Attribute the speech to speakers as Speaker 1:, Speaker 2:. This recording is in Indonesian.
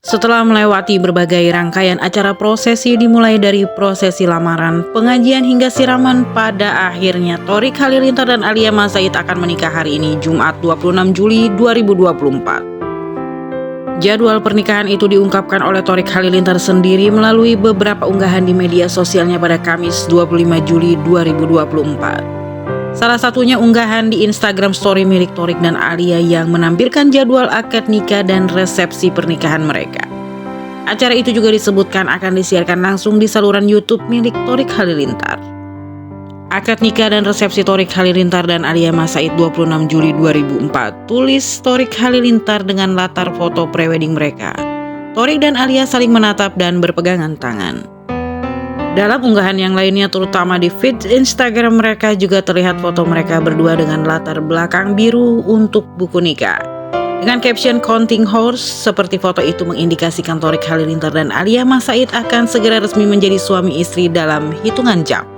Speaker 1: Setelah melewati berbagai rangkaian acara prosesi dimulai dari prosesi lamaran, pengajian hingga siraman, pada akhirnya Thorik Halilintar dan Alia Mas Said akan menikah hari ini Jumat 26 Juli 2024. Jadwal pernikahan itu diungkapkan oleh Thorik Halilintar sendiri melalui beberapa unggahan di media sosialnya pada Kamis 25 Juli 2024. Salah satunya unggahan di Instagram Story milik Thorik dan Alia yang menampilkan jadwal akad nikah dan resepsi pernikahan mereka. Acara itu juga disebutkan akan disiarkan langsung di saluran YouTube milik Thorik Halilintar. Akad nikah dan resepsi Thorik Halilintar dan Alia Mas Said 26 Juli 2004. Tulis Thorik Halilintar dengan latar foto prewedding mereka. Thorik dan Alia saling menatap dan berpegangan tangan. Dalam unggahan yang lainnya, terutama di feed Instagram mereka, juga terlihat foto mereka berdua dengan latar belakang biru untuk buku nikah. Dengan caption Counting Horse, seperti foto itu mengindikasikan Thorik Halilintar dan Alia Mas Said akan segera resmi menjadi suami istri dalam hitungan jam.